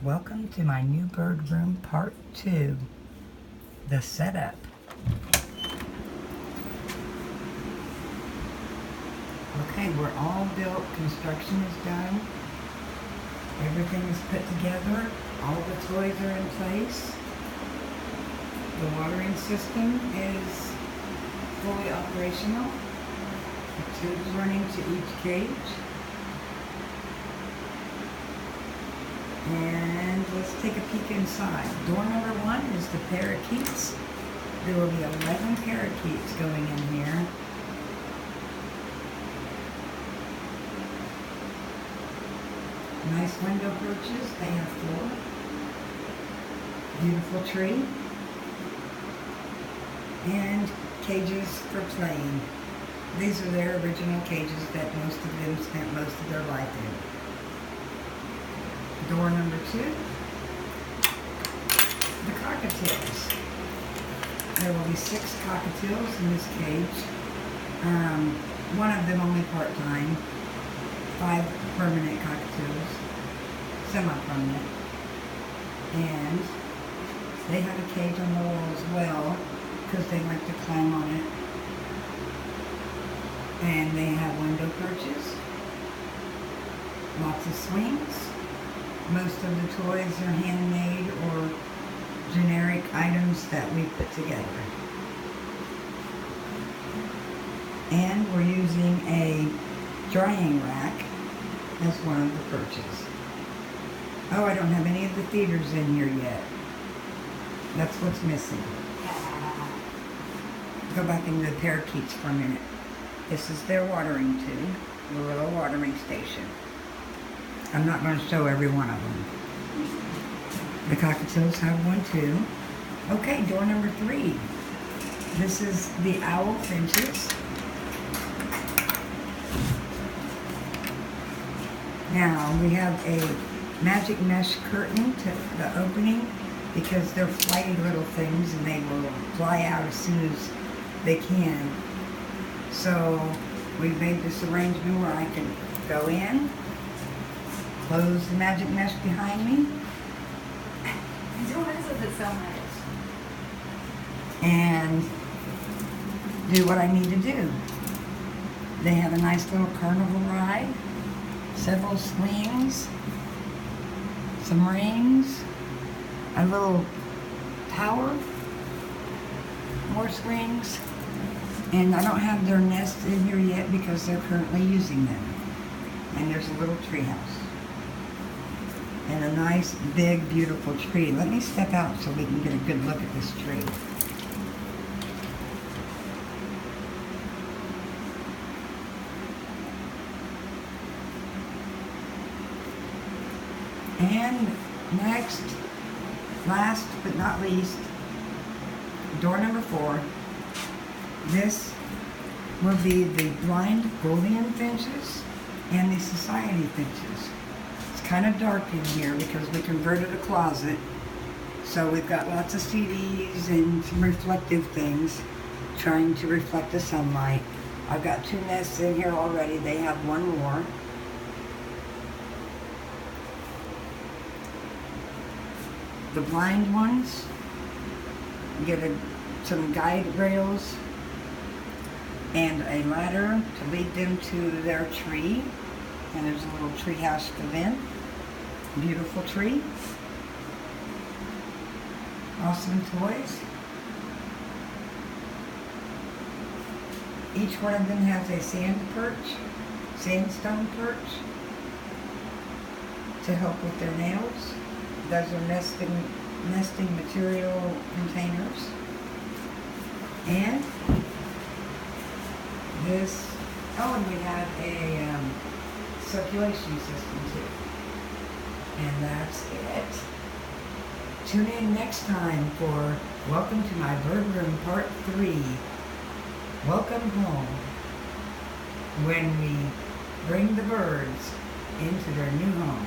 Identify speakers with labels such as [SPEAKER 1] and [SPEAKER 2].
[SPEAKER 1] Welcome to my new bird room part 2, the setup. Okay, we're all built, construction is done, everything is put together, all the toys are in place, the watering system is fully operational, the tubes running to each cage. And let's take a peek inside. Door number 1 is the parakeets. There will be 11 parakeets going in here. Nice window perches. They have 4. Beautiful tree. And cages for playing. These are their original cages that most of them spent most of their life in. Door number 2, the cockatiels. There will be 6 cockatiels in this cage. One of them only part-time, 5 permanent cockatiels, semi-permanent. And they have a cage on the wall as well, because they like to climb on it. And they have window perches, lots of swings. Most of the toys are handmade or generic items that we put together. And we're using a drying rack as one of the perches. Oh, I don't have any of the feeders in here yet. That's what's missing. Go back into the parakeets for a minute. This is their watering tube, the little watering station. I'm not going to show every one of them. The cockatiels have one too. Okay, door number 3. This is the owl finches. Now we have a magic mesh curtain to the opening because they're flighty little things and they will fly out as soon as they can. So we've made this arrangement where I can go in, close the magic mesh behind me.
[SPEAKER 2] What is it so much?
[SPEAKER 1] And do what I need to do. They have a nice little carnival ride, several swings, some rings, a little tower, more swings, and I don't have their nests in here yet because they're currently using them. And there's a little tree house. And a nice, big, beautiful tree. Let me step out so we can get a good look at this tree. And next, last but not least, door number 4. This will be the blind bullion finches and the society finches. Kind of dark in here because we converted a closet, so we've got lots of CDs and some reflective things trying to reflect the sunlight. I've got 2 nests in here already. They have 1 more. The blind ones get some guide rails and a ladder to lead them to their tree, and there's a little tree house for them. Beautiful tree. Awesome toys. Each one of them has a sandstone perch to help with their nails. Those are nesting material containers. And this, and we have a circulation system too. And that's it. Tune in next time for Welcome to My Bird Room Part 3. Welcome home. When we bring the birds into their new home.